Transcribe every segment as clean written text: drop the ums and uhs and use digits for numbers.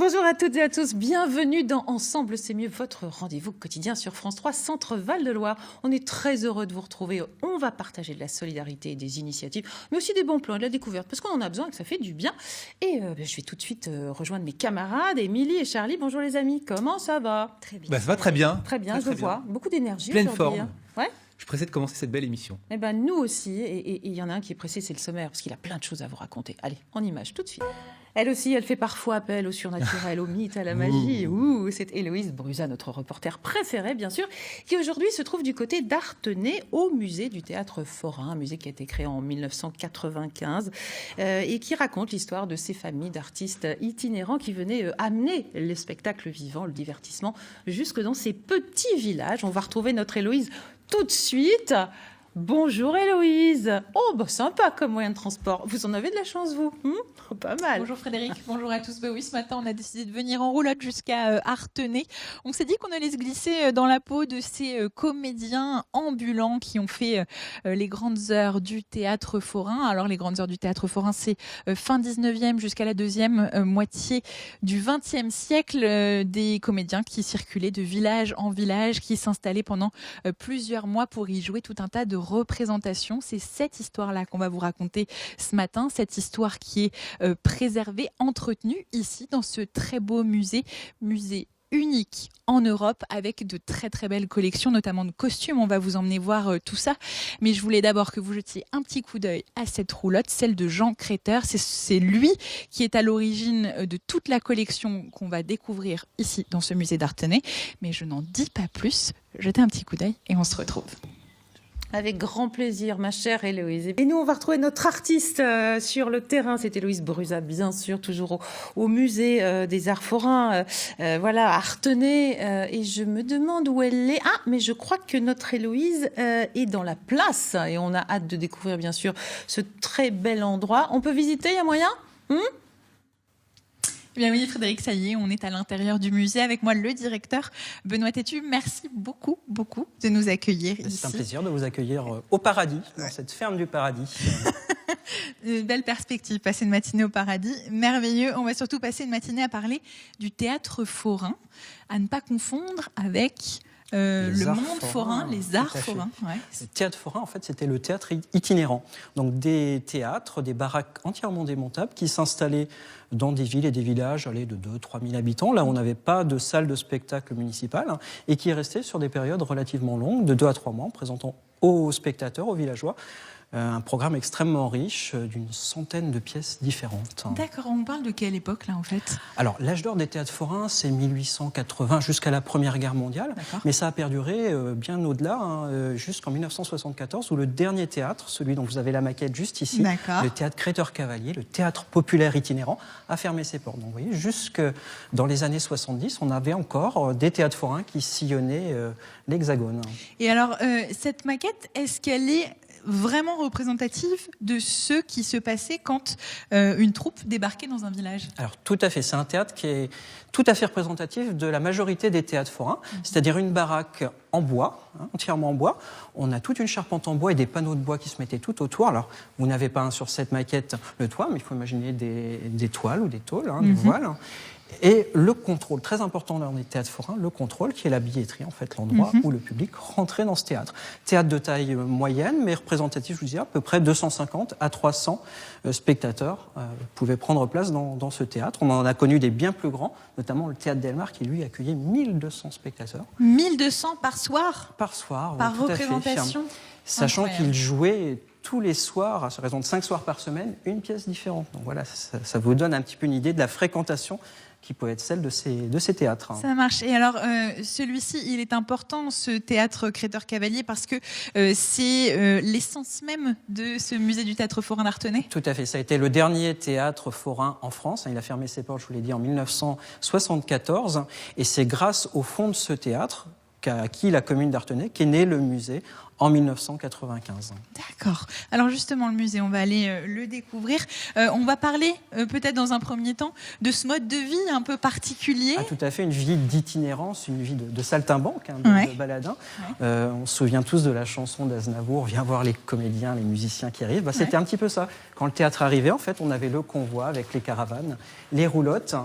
Bonjour à toutes et à tous, bienvenue dans Ensemble c'est mieux, votre rendez-vous quotidien sur France 3, Centre Val-de-Loire. On est très heureux de vous retrouver, on va partager de la solidarité et des initiatives, mais aussi des bons plans et de la découverte, parce qu'on en a besoin et que ça fait du bien. Et je vais tout de suite rejoindre mes camarades, Émilie et Charlie. Bonjour les amis, comment ça va? Très bien. Ça va très bien. Très bien, je vois, beaucoup d'énergie. Pleine forme. Ouais. Je suis pressé de commencer cette belle émission. Eh ben nous aussi, et il y en a un qui est pressé, c'est le sommaire, parce qu'il a plein de choses à vous raconter. Allez, en image tout de suite. Elle aussi, elle fait parfois appel au surnaturel, au mythe, à la magie. C'est Héloïse Brusa, notre reporter préférée, bien sûr, qui aujourd'hui se trouve du côté d'Artenay, au musée du Théâtre Forain, un musée qui a été créé en 1995 et qui raconte l'histoire de ces familles d'artistes itinérants qui venaient amener le spectacle vivant, le divertissement, jusque dans ces petits villages. On va retrouver notre Héloïse tout de suite. Bonjour Héloïse. Oh, bah sympa comme moyen de transport. Vous en avez de la chance, vous? Pas mal. Bonjour Frédéric, bonjour à tous. Oui, ce matin, on a décidé de venir en roulotte jusqu'à Artenay. On s'est dit qu'on allait se glisser dans la peau de ces comédiens ambulants qui ont fait les grandes heures du Théâtre Forain. Alors, les grandes heures du Théâtre Forain, c'est fin 19e jusqu'à la deuxième moitié du 20e siècle. Des comédiens qui circulaient de village en village, qui s'installaient pendant plusieurs mois pour y jouer tout un tas de représentations. C'est cette histoire-là qu'on va vous raconter ce matin, cette histoire qui est préservée, entretenue ici dans ce très beau musée unique en Europe avec de très très belles collections, notamment de costumes. On va vous emmener voir tout ça. Mais je voulais d'abord que vous jetiez un petit coup d'œil à cette roulotte, celle de Jean Créter. C'est lui qui est à l'origine de toute la collection qu'on va découvrir ici dans ce musée d'Artenay. Mais je n'en dis pas plus. Jetez un petit coup d'œil et on se retrouve. Avec grand plaisir, ma chère Héloïse. Et nous, on va retrouver notre artiste sur le terrain. C'est Héloïse Brusa, bien sûr, toujours au musée des Arts Forains, voilà, à Artenay. Et je me demande où elle est. Ah, mais je crois que notre Héloïse est dans la place. Et on a hâte de découvrir, bien sûr, ce très bel endroit. On peut visiter, il y a moyen? Eh bien oui, Frédéric, ça y est, on est à l'intérieur du musée avec moi, le directeur Benoît Tétu. Merci beaucoup de nous accueillir ici. C'est un plaisir de vous accueillir au paradis, dans cette ferme du paradis. Une belle perspective, passer une matinée au paradis, merveilleux. On va surtout passer une matinée à parler du Théâtre Forain, à ne pas confondre avec... le monde forain, les arts forains. Ouais. Le théâtre forain, en fait, c'était le théâtre itinérant. Donc des théâtres, des baraques entièrement démontables qui s'installaient dans des villes et des villages de 2-3 000 habitants. Là, on n'avait pas de salle de spectacle municipale et qui restaient sur des périodes relativement longues, de 2 à 3 mois, en présentant aux spectateurs, aux villageois, un programme extrêmement riche d'une centaine de pièces différentes. D'accord, on parle de quelle époque là en fait? Alors l'âge d'or des théâtres forains, c'est 1880 jusqu'à la Première Guerre mondiale, mais ça a perduré bien au-delà, jusqu'en 1974 où le dernier théâtre, celui dont vous avez la maquette juste ici, le théâtre Créter-Cavalier, le théâtre populaire itinérant, a fermé ses portes. Donc vous voyez, jusque dans les années 70, on avait encore des théâtres forains qui sillonnaient l'Hexagone. Et alors cette maquette, est-ce qu'elle est vraiment représentative de ce qui se passait quand une troupe débarquait dans un village? Alors tout à fait, c'est un théâtre qui est tout à fait représentatif de la majorité des théâtres forains, c'est-à-dire une baraque en bois, entièrement en bois. On a toute une charpente en bois et des panneaux de bois qui se mettaient tout autour. Alors vous n'avez pas sur cette maquette le toit, mais il faut imaginer des toiles ou des tôles, des voiles. Et le contrôle, très important dans les théâtres forains, le contrôle qui est la billetterie, en fait, l'endroit où le public rentrait dans ce théâtre. Théâtre de taille moyenne, mais représentatif, je vous disais, à peu près 250 à 300 spectateurs pouvaient prendre place dans ce théâtre. On en a connu des bien plus grands, notamment le théâtre Delmar qui, lui, accueillait 1200 spectateurs. 1200 par soir? Par soir, par oui, représentation? Sachant qu'il jouait tous les soirs, à raison de 5 soirs par semaine, une pièce différente. Donc voilà, ça vous donne un petit peu une idée de la fréquentation qui peut être celle de ces théâtres. Ça marche. Et alors, celui-ci, il est important, ce théâtre Créter-Cavalier, parce que c'est l'essence même de ce musée du Théâtre Forain d'Artenay. Tout à fait. Ça a été le dernier théâtre forain en France. Il a fermé ses portes, je vous l'ai dit, en 1974. Et c'est grâce au fond de ce théâtre qu'a acquis la commune d'Artenay qu'est né le musée en 1995. D'accord. Alors justement, le musée, on va aller le découvrir. On va parler peut-être dans un premier temps de ce mode de vie un peu particulier. Ah, tout à fait, une vie d'itinérance, une vie de saltimbanque, de baladin. On se souvient tous de la chanson d'Aznavour, viens voir les comédiens, les musiciens qui arrivent. C'était un petit peu ça. Quand le théâtre arrivait, en fait, on avait le convoi avec les caravanes, les roulottes,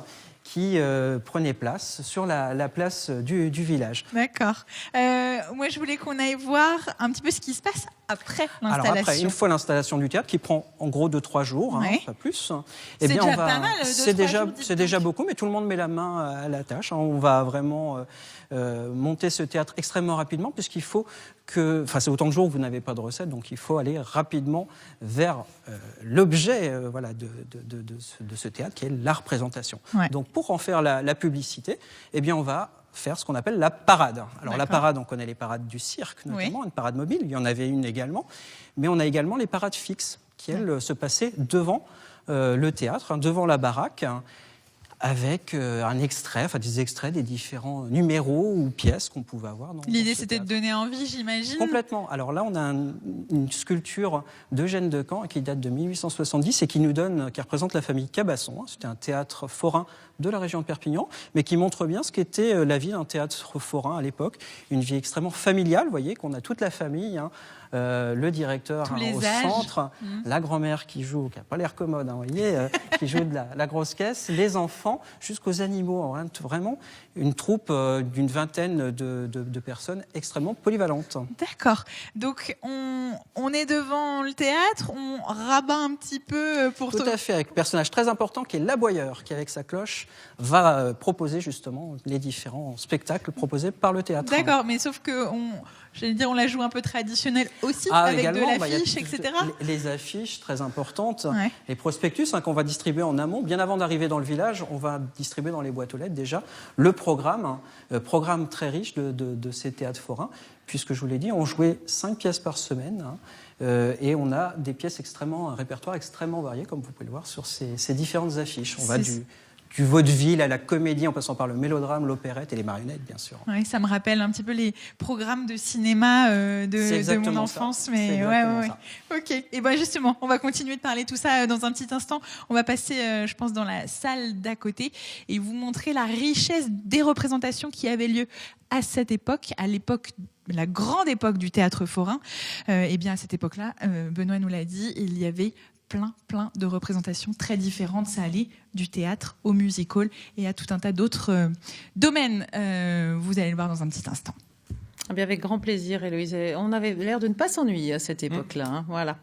qui prenait place sur la place du village. D'accord. Moi, je voulais qu'on aille voir un petit peu ce qui se passe après l'installation. Alors après, une fois l'installation du théâtre, qui prend en gros 2-3 jours, pas plus. C'est déjà pas mal, 2-3 jours. C'est déjà beaucoup, mais tout le monde met la main à la tâche. On va vraiment monter ce théâtre extrêmement rapidement, puisqu'il faut que... Enfin, c'est autant de jours où vous n'avez pas de recette, donc il faut aller rapidement vers l'objet de ce théâtre, qui est la représentation. Ouais. Donc pour en faire la publicité, eh bien on va faire ce qu'on appelle la parade. Alors la parade, on connaît les parades du cirque notamment, une parade mobile, il y en avait une également, mais on a également les parades fixes qui, elles, se passaient devant le théâtre, devant la baraque, avec des extraits des différents numéros ou pièces qu'on pouvait avoir. L'idée, c'était de donner envie, j'imagine. Complètement. Alors là, on a une sculpture d'Eugène Decamps qui date de 1870 et qui représente la famille Cabasson. C'était un théâtre forain de la région de Perpignan, mais qui montre bien ce qu'était la vie d'un théâtre forain à l'époque. Une vie extrêmement familiale, vous voyez, qu'on a toute la famille, le directeur au centre, la grand-mère qui joue, qui n'a pas l'air commode, vous voyez, qui joue de la grosse caisse, les enfants, jusqu'aux animaux. Vraiment une troupe d'une vingtaine de personnes extrêmement polyvalentes. D'accord. Donc, on est devant le théâtre, on rabat un petit peu pour... Tout à fait, avec un personnage très important qui est l'aboyeur, qui avec sa cloche va proposer justement les différents spectacles proposés par le théâtre. D'accord, mais sauf que on la joue un peu traditionnelle aussi, avec également, de l'affiche, etc. Les affiches très importantes, les prospectus qu'on va distribuer en amont, bien avant d'arriver dans le village, on va distribuer dans les boîtes aux lettres déjà le programme très riche de ces théâtres forains, puisque je vous l'ai dit, on jouait 5 pièces par semaine, et on a des pièces un répertoire extrêmement varié, comme vous pouvez le voir sur ces différentes affiches. On va du vaudeville à la comédie, en passant par le mélodrame, l'opérette et les marionnettes, bien sûr. Oui, ça me rappelle un petit peu les programmes de cinéma de mon enfance. Ça. Mais ça. Ok. Et bien justement, on va continuer de parler de tout ça dans un petit instant. On va passer, je pense, dans la salle d'à côté et vous montrer la richesse des représentations qui avaient lieu à cette époque, la grande époque du théâtre forain. Et bien à cette époque-là, Benoît nous l'a dit, il y avait plein de représentations très différentes. Ça allait du théâtre au music-hall et à tout un tas d'autres domaines. Vous allez le voir dans un petit instant. Eh bien, avec grand plaisir, Héloïse. On avait l'air de ne pas s'ennuyer à cette époque-là. Voilà.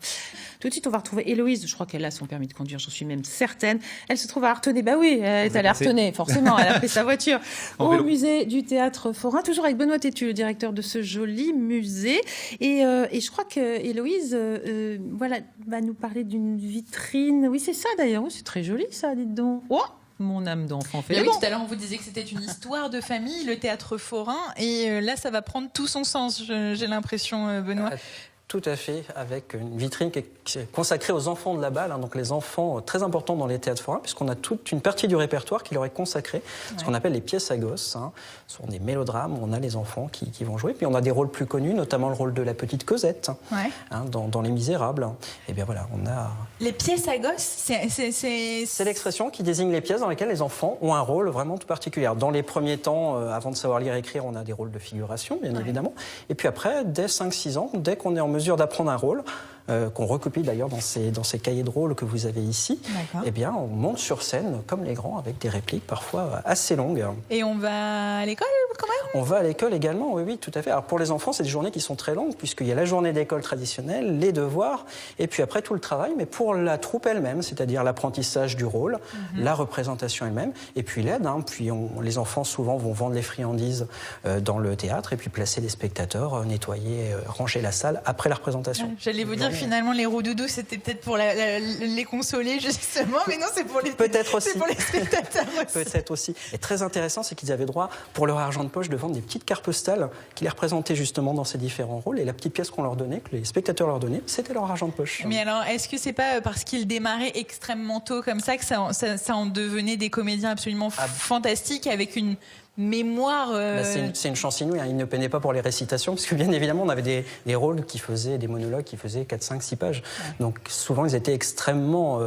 Tout de suite, on va retrouver Héloïse. Je crois qu'elle a son permis de conduire, j'en suis même certaine. Elle se trouve à Artenay. Bah oui, elle est allée à Artenay, forcément. Elle a pris sa voiture au musée du théâtre forain. Toujours avec Benoît Tétu, le directeur de ce joli musée. Et je crois que Héloïse va nous parler d'une vitrine. Oui, c'est ça d'ailleurs. Oui, c'est très joli, ça, dites donc. Oh, mon âme d'enfant fait oui, tout à l'heure, on vous disait que c'était une histoire de famille, le théâtre forain. Et là, ça va prendre tout son sens, j'ai l'impression, Benoît. Tout à fait, avec une vitrine qui est consacrée aux enfants de la balle, donc les enfants très importants dans les théâtres forains, puisqu'on a toute une partie du répertoire qui leur est consacrée, ce qu'on appelle les pièces à gosses. Ce sont des mélodrames où on a les enfants qui vont jouer. Puis on a des rôles plus connus, notamment le rôle de la petite Cosette, dans Les Misérables. Et bien voilà, on a... Les pièces à gosses, c'est l'expression qui désigne les pièces dans lesquelles les enfants ont un rôle vraiment tout particulier. Dans les premiers temps, avant de savoir lire et écrire, on a des rôles de figuration, bien évidemment. Et puis après, dès 5-6 ans, dès qu'on est en mesure d'apprendre un rôle, qu'on recopie d'ailleurs dans ces cahiers de rôle que vous avez ici, eh bien, on monte sur scène comme les grands avec des répliques parfois assez longues. Et on va à l'école quand même ? On va à l'école également, oui, tout à fait. Alors pour les enfants, c'est des journées qui sont très longues puisqu'il y a la journée d'école traditionnelle, les devoirs, et puis après tout le travail. Mais pour la troupe elle-même, c'est-à-dire l'apprentissage du rôle, la représentation elle-même, et puis l'aide. Puis les enfants souvent vont vendre les friandises dans le théâtre et puis placer les spectateurs, nettoyer, ranger la salle après la représentation. J'allais vous dire finalement les roues-doudous c'était peut-être pour les consoler justement, mais non, c'est pour les peut-être aussi. C'est pour les spectateurs aussi. Peut-être aussi. Et très intéressant, c'est qu'ils avaient droit pour leur argent de poche de vendre des petites cartes postales qui les représentaient justement dans ces différents rôles. Et la petite pièce qu'on leur donnait, que les spectateurs leur donnaient, c'était leur argent de poche. Mais alors, est-ce que c'est pas parce qu'ils démarraient extrêmement tôt comme ça que ça en devenait des comédiens absolument fantastiques avec une mémoire... C'est une chance inouïe, ils ne peinaient pas pour les récitations, parce que bien évidemment, on avait des rôles qui faisaient, des monologues qui faisaient 4, 5, 6 pages. Donc souvent, ils étaient extrêmement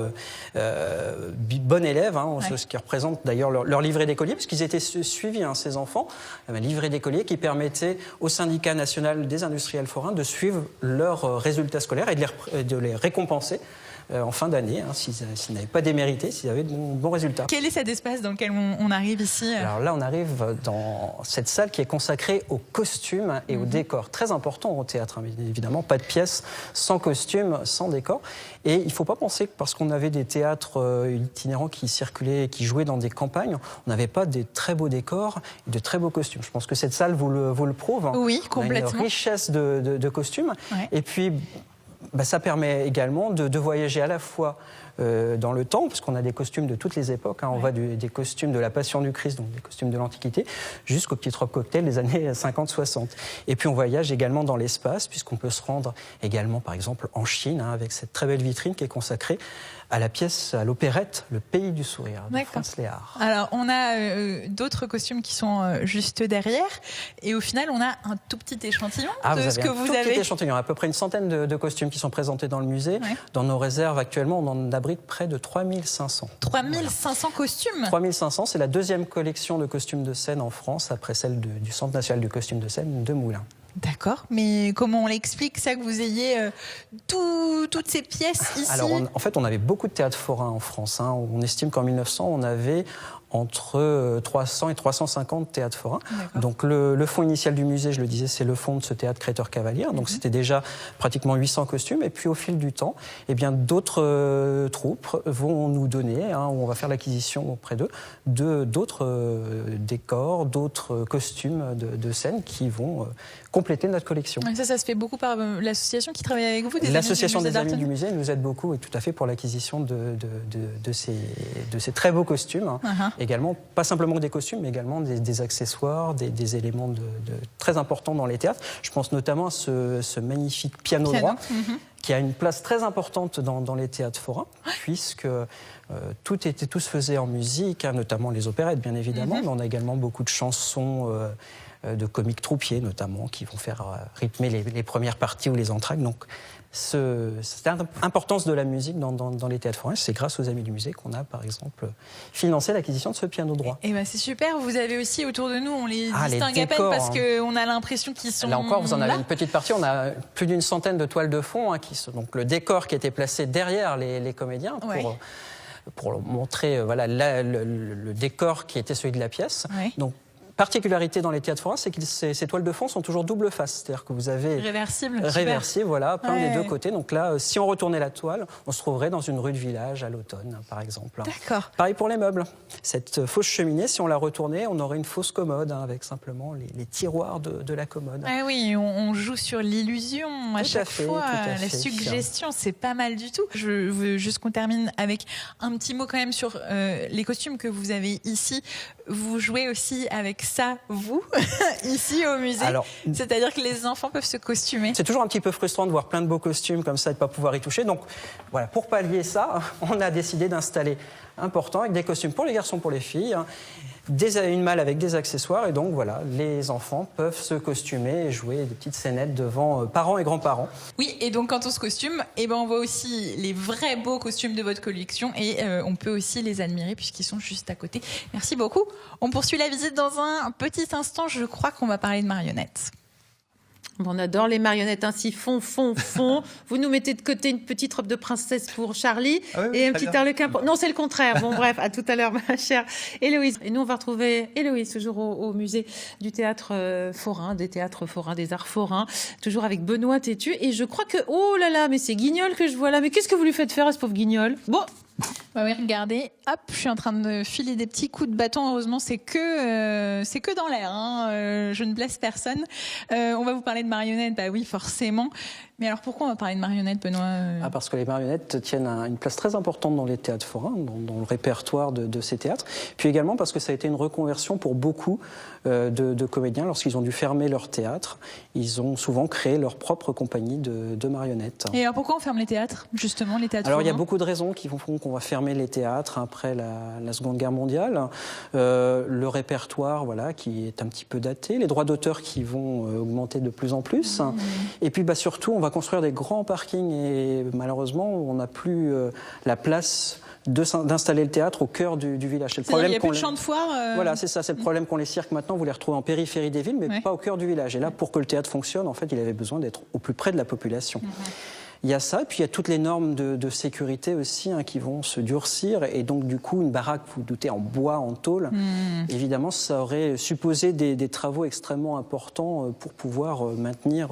bons élèves, ce qui représente d'ailleurs leur livret d'écolier, parce qu'ils étaient suivis, ces enfants, un livret d'écolier qui permettait au syndicat national des industriels forains de suivre leurs résultats scolaires et de les récompenser en fin d'année, s'ils n'avaient pas démérité, s'ils avaient de bons résultats. Quel est cet espace dans lequel on arrive ici? Alors là, on arrive dans cette salle qui est consacrée aux costumes et aux décors. Très important au théâtre, évidemment, pas de pièce sans costume, sans décor. Et il ne faut pas penser que parce qu'on avait des théâtres itinérants qui circulaient et qui jouaient dans des campagnes, on n'avait pas des très beaux décors et de très beaux costumes. Je pense que cette salle vous le prouve. Oui, complètement. On a une richesse de costumes. Ouais. Et puis, ça permet également de voyager à la fois dans le temps, parce qu'on a des costumes de toutes les époques. On va des costumes de la Passion du Christ, donc des costumes de l'Antiquité, jusqu'aux petites robes cocktail des années 50-60. Et puis on voyage également dans l'espace, puisqu'on peut se rendre également, par exemple, en Chine, avec cette très belle vitrine qui est consacrée à la pièce, à l'opérette Le Pays du Sourire, de Franz Lehár. Alors, on a d'autres costumes qui sont juste derrière, et au final, on a un tout petit échantillon de ce que vous avez. Petit échantillon, à peu près une centaine de costumes qui sont présentés dans le musée. Ouais. Dans nos réserves, actuellement, on en abrite près de 3500. 3500 costumes 3500, c'est la deuxième collection de costumes de scène en France, après celle du Centre national du costume de scène de Moulins. D'accord, mais comment on l'explique ça, que vous ayez toutes ces pièces ici? Alors, en fait, on avait beaucoup de théâtres forains en France. On estime qu'en 1900, on avait entre 300 et 350 théâtres forains. Donc le fonds initial du musée, je le disais, c'est le fonds de ce théâtre Créateur-Cavalier. Donc c'était déjà pratiquement 800 costumes. Et puis au fil du temps, d'autres troupes vont nous donner, on va faire l'acquisition auprès d'eux, d'autres décors, d'autres costumes de scène qui vont compléter notre collection. Ça se fait beaucoup par l'association qui travaille avec vous, L'association des Amis du Musée nous aide beaucoup, et tout à fait, pour l'acquisition de ces très beaux costumes. Également, pas simplement des costumes, mais également des accessoires, des éléments très importants dans les théâtres. Je pense notamment à ce magnifique piano droit, qui a une place très importante dans les théâtres forains, puisque tout se faisait en musique, notamment les opérettes, bien évidemment, mais on a également beaucoup de chansons de comiques troupiers, notamment, qui vont faire rythmer les premières parties ou les entr'actes. Donc, cette importance de la musique dans les théâtres forains, c'est grâce aux Amis du Musée qu'on a, par exemple, financé l'acquisition de ce piano droit. Et c'est super. Vous avez aussi autour de nous, on les distingue à peine parce qu'on a l'impression qu'ils sont là encore, vous en avez une petite partie. On a plus d'une centaine de toiles de fond, donc le décor qui était placé derrière les comédiens pour montrer le décor qui était celui de la pièce. Donc, particularité dans les théâtres forains, c'est que ces toiles de fond sont toujours double face. C'est-à-dire que vous avez... Réversible, plein des deux côtés. Donc là, si on retournait la toile, on se trouverait dans une rue de village à l'automne, par exemple. D'accord. Pareil pour les meubles. Cette fausse cheminée, si on la retournait, on aurait une fausse commode, avec simplement les tiroirs de la commode. Ah oui, on joue sur l'illusion à chaque fois. La suggestion, c'est pas mal du tout. Je veux juste qu'on termine avec un petit mot quand même sur les costumes que vous avez ici. Vous jouez aussi avec ça, vous, ici au musée. C'est-à-dire que les enfants peuvent se costumer. C'est toujours un petit peu frustrant de voir plein de beaux costumes comme ça et de ne pas pouvoir y toucher. Donc voilà, pour pallier ça, on a décidé d'installer un portant avec des costumes pour les garçons, pour les filles, une malle avec des accessoires. Et donc voilà, les enfants peuvent se costumer et jouer des petites scénettes devant parents et grands-parents. Oui, et donc quand on se costume, on voit aussi les vrais beaux costumes de votre collection et on peut aussi les admirer puisqu'ils sont juste à côté. Merci beaucoup. On poursuit la visite dans un petit instant. Je crois qu'on va parler de marionnettes. On adore les marionnettes, ainsi fond. Vous nous mettez de côté une petite robe de princesse pour Charlie et un petit arlequin pour... Non, c'est le contraire. Bon, bref, à tout à l'heure, ma chère Héloïse. Et nous, on va retrouver Héloïse, toujours au musée du théâtre forain, des théâtres forains, des arts forains, toujours avec Benoît Tétu. Et je crois que... Oh là là, mais c'est Guignol que je vois là. Mais qu'est-ce que vous lui faites faire à ce pauvre Guignol? Bon... Oui, regardez, hop, je suis en train de filer des petits coups de bâton. Heureusement, c'est que dans l'air. Je ne blesse personne. On va vous parler de marionnettes. Oui, forcément. Mais alors, pourquoi on va parler de marionnettes, Benoît? Parce que les marionnettes tiennent une place très importante dans les théâtres forains, dans le répertoire de ces théâtres. Puis également parce que ça a été une reconversion pour beaucoup de comédiens. Lorsqu'ils ont dû fermer leur théâtre, ils ont souvent créé leur propre compagnie de marionnettes. Et alors, pourquoi on ferme les théâtres, justement, les théâtres forains? Alors, il y a beaucoup de raisons qui font qu'on va fermer les théâtres après la Seconde Guerre mondiale. Le répertoire, qui est un petit peu daté. Les droits d'auteur qui vont augmenter de plus en plus. Et puis, surtout, on va construire des grands parkings et malheureusement, on n'a plus la place d'installer le théâtre au cœur du village. C'est le problème. Il n'y a plus de champ de foire. Voilà, c'est ça. C'est le problème qu'ont les cirques maintenant. Vous les retrouvez en périphérie des villes, mais pas au cœur du village. Et là, pour que le théâtre fonctionne, en fait, il avait besoin d'être au plus près de la population. Il y a ça, et puis il y a toutes les normes de sécurité aussi qui vont se durcir. Et donc, du coup, une baraque, vous vous doutez, en bois, en tôle, évidemment, ça aurait supposé des travaux extrêmement importants pour pouvoir maintenir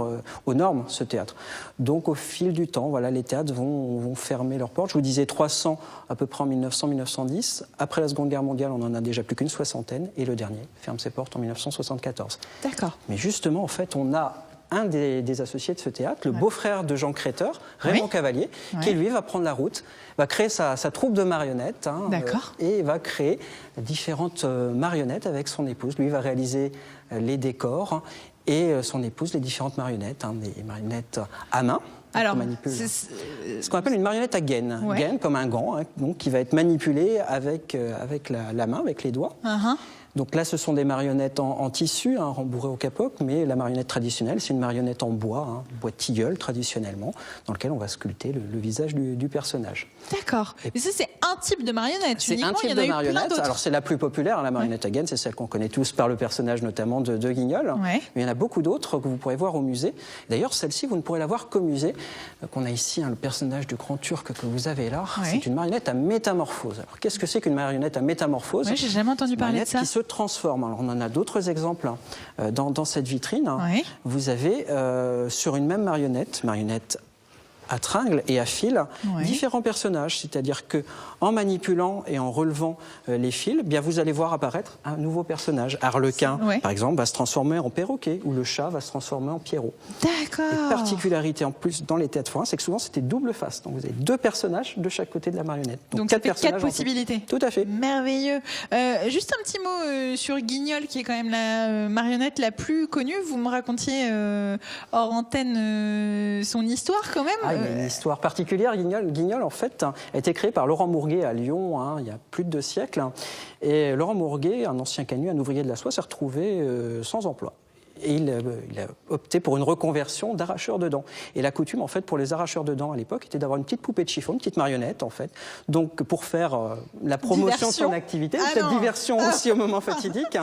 aux normes ce théâtre. Donc, au fil du temps, voilà, les théâtres vont fermer leurs portes. Je vous disais 300 à peu près en 1900-1910. Après la Seconde Guerre mondiale, on en a déjà plus qu'une soixantaine. Et le dernier ferme ses portes en 1974. D'accord. Mais justement, en fait, on a un des associés de ce théâtre, le beau-frère de Jean Créteur, Raymond Cavalier, qui lui va prendre la route, va créer sa troupe de marionnettes et va créer différentes marionnettes avec son épouse. Lui va réaliser les décors et son épouse les différentes marionnettes, des marionnettes à main. Alors, ce qu'on appelle une marionnette à gaine, gaine comme un gant, donc qui va être manipulée avec la main, avec les doigts. Donc là, ce sont des marionnettes en tissu, rembourrées au capoc, mais la marionnette traditionnelle, c'est une marionnette en bois, bois de tilleul traditionnellement, dans lequel on va sculpter le visage du personnage. D'accord. Mais ça, c'est un type de marionnette. C'est un type de marionnette. Alors, c'est la plus populaire, la marionnette à gaine, c'est celle qu'on connaît tous par le personnage notamment de Guignol. Mais il y en a beaucoup d'autres que vous pourrez voir au musée. D'ailleurs, celle-ci, vous ne pourrez la voir qu'au musée. On a ici le personnage du Grand Turc que vous avez là. C'est une marionnette à métamorphose. Alors, qu'est-ce que c'est qu'une marionnette à métamorphose ? J'ai jamais entendu parler de ça. Qui se transforme. Alors, on en a d'autres exemples dans cette vitrine. Vous avez sur une même marionnette à tringles et à fils, différents personnages. C'est-à-dire qu'en manipulant et en relevant les fils, bien, vous allez voir apparaître un nouveau personnage. Harlequin, par exemple, va se transformer en perroquet, ou le chat va se transformer en Pierrot. D'accord. La particularité en plus dans les théâtres forains, c'est que souvent c'était double face. Donc vous avez 2 personnages de chaque côté de la marionnette. Donc 4 possibilités. Tout à fait. Merveilleux. Juste un petit mot sur Guignol, qui est quand même la marionnette la plus connue. Vous me racontiez hors antenne son histoire quand même. Il y a une histoire particulière. Guignol, en fait, a été créé par Laurent Mourguet à Lyon, il y a plus de 2 siècles. Et Laurent Mourguet, un ancien canuet, un ouvrier de la soie, s'est retrouvé sans emploi. Et il a opté pour une reconversion d'arracheur de dents. Et la coutume, en fait, pour les arracheurs de dents à l'époque, était d'avoir une petite poupée de chiffon, une petite marionnette, en fait. Donc, pour faire la promotion de son activité, peut-être diversion aussi au moment fatidique.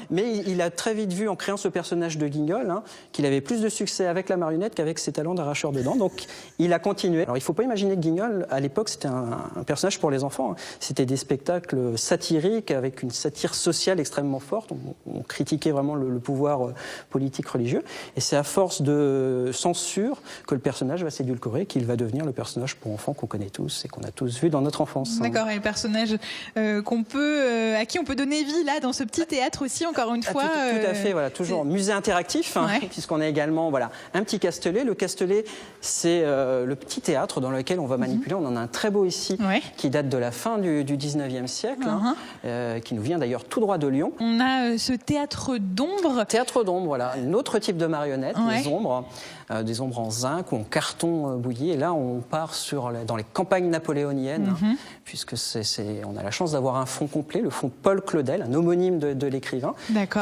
Mais il a très vite vu, en créant ce personnage de Guignol, qu'il avait plus de succès avec la marionnette qu'avec ses talents d'arracheur de dents. Donc, il a continué. Alors, il ne faut pas imaginer que Guignol, à l'époque, c'était un personnage pour les enfants. C'était des spectacles satiriques, avec une satire sociale extrêmement forte. On critiquait vraiment le pouvoir politique religieux. Et c'est à force de censure que le personnage va s'édulcorer, qu'il va devenir le personnage pour enfants qu'on connaît tous et qu'on a tous vu dans notre enfance. D'accord, et le personnage à qui on peut donner vie là dans ce petit théâtre aussi, encore une fois. Tout à fait, voilà, toujours musée interactif, puisqu'on a également un petit Castelet. Le Castelet, c'est le petit théâtre dans lequel on va manipuler. On en a un très beau ici, qui date de la fin du 19e siècle, qui nous vient d'ailleurs tout droit de Lyon. On a ce théâtre d'ombre. Voilà, un autre type de marionnette, des ombres en zinc ou en carton bouilli. Et là, on part dans les campagnes napoléoniennes, puisque on a la chance d'avoir un fond complet, le fond Paul Claudel, un homonyme de l'écrivain,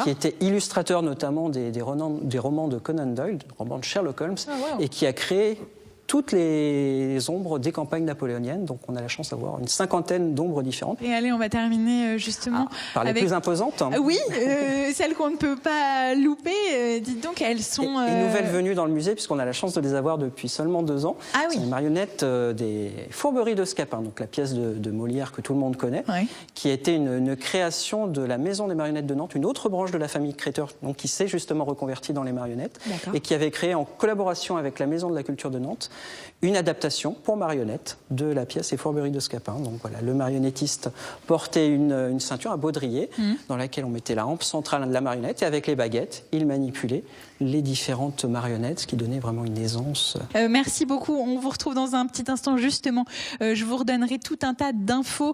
qui était illustrateur notamment des romans de Conan Doyle, des romans de Sherlock Holmes, et qui a créé toutes les ombres des campagnes napoléoniennes. Donc on a la chance d'avoir une 50aine d'ombres différentes. Et allez, on va terminer justement par les plus imposantes. Oui, celles qu'on ne peut pas louper. Dites donc, elles sont... Et nouvelles venues dans le musée, puisqu'on a la chance de les avoir depuis seulement 2 ans. C'est les marionnettes des Fourberies de Scapin, donc la pièce de Molière que tout le monde connaît, qui a été une création de la Maison des marionnettes de Nantes, une autre branche de la famille Créteur, donc qui s'est justement reconvertie dans les marionnettes, et qui avait créé en collaboration avec la Maison de la Culture de Nantes une adaptation pour marionnettes de la pièce Les Fourberies de Scapin. Donc voilà, le marionnettiste portait une ceinture à baudrier dans laquelle on mettait la hampe centrale de la marionnette, et avec les baguettes, il manipulait les différentes marionnettes, ce qui donnait vraiment une aisance. Merci beaucoup. On vous retrouve dans un petit instant, justement. Je vous redonnerai tout un tas d'infos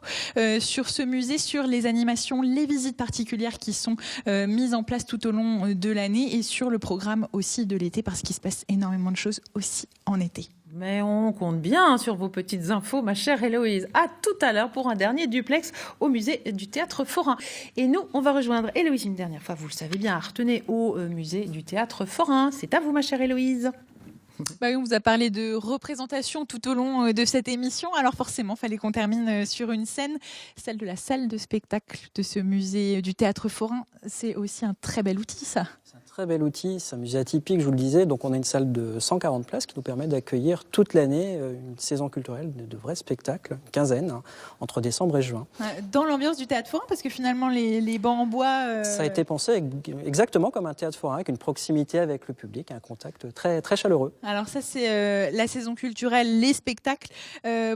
sur ce musée, sur les animations, les visites particulières qui sont mises en place tout au long de l'année, et sur le programme aussi de l'été, parce qu'il se passe énormément de choses aussi en été. Mais on compte bien sur vos petites infos, ma chère Héloïse. À tout à l'heure pour un dernier duplex au musée du Théâtre Forain. Et nous, on va rejoindre Héloïse une dernière fois, vous le savez bien, à Artenay, au musée du Théâtre Forain. C'est à vous, ma chère Héloïse. On vous a parlé de représentation tout au long de cette émission. Alors forcément, il fallait qu'on termine sur une scène, celle de la salle de spectacle de ce musée du Théâtre Forain. C'est aussi un très bel outil, ça. C'est un très bel outil, c'est un musée atypique, je vous le disais. Donc on a une salle de 140 places qui nous permet d'accueillir toute l'année une saison culturelle de vrais spectacles, une quinzaine, hein, entre décembre et juin. Dans l'ambiance du théâtre forain, parce que finalement les bancs en bois... Ça a été pensé exactement comme un théâtre forain, avec une proximité avec le public, un contact très, très chaleureux. Alors ça c'est la saison culturelle, les spectacles.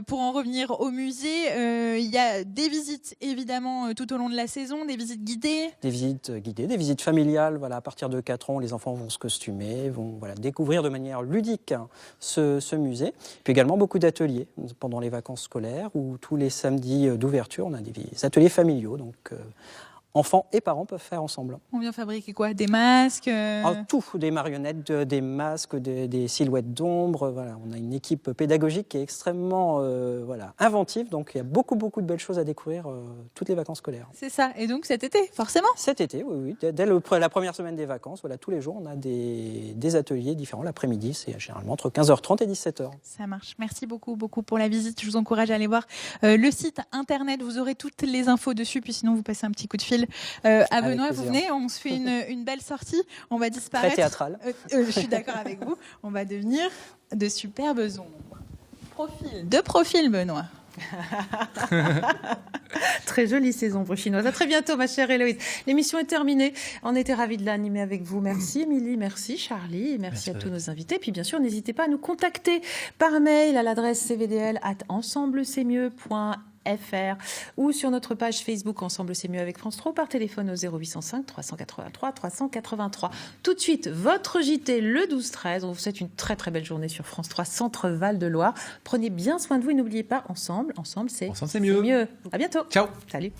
Pour en revenir au musée, il y a des visites évidemment tout au long de la saison, des visites guidées. Des visites guidées, des visites familiales. Voilà, à partir de 4 ans, les enfants vont se costumer, vont découvrir de manière ludique ce musée. Puis également beaucoup d'ateliers pendant les vacances scolaires ou tous les samedis d'ouverture, on a des ateliers familiaux. Donc, enfants et parents peuvent faire ensemble. On vient fabriquer quoi? Des masques Tout, des marionnettes, des masques, des silhouettes d'ombre. Voilà, on a une équipe pédagogique qui est extrêmement inventive. Donc il y a beaucoup de belles choses à découvrir toutes les vacances scolaires. C'est ça. Et donc cet été, forcément? Cet été, oui. Dès la première semaine des vacances, tous les jours, on a des ateliers différents. L'après-midi, c'est généralement entre 15h30 et 17h. Ça marche. Merci beaucoup pour la visite. Je vous encourage à aller voir le site internet. Vous aurez toutes les infos dessus. Puis sinon, vous passez un petit coup de fil à Benoît. Vous venez, on se fait une belle sortie. On va disparaître. Très théâtral. Je suis d'accord avec vous. On va devenir de superbes ombres. De profil, Benoît. Très jolie saison chinoise. À très bientôt, ma chère Héloïse. L'émission est terminée. On était ravis de l'animer avec vous. Merci, Émilie. Merci, Charlie. Merci à tous nos invités. Puis, bien sûr, n'hésitez pas à nous contacter par mail à l'adresse cvdl@ensemblec'estmieux.fr ou sur notre page Facebook Ensemble c'est mieux avec France 3 par téléphone au 0805 383 383. Tout de suite, votre JT le 12-13. On vous souhaite une très très belle journée sur France 3 Centre Val de Loire. Prenez bien soin de vous et n'oubliez pas, ensemble c'est mieux. À bientôt. Ciao. Salut.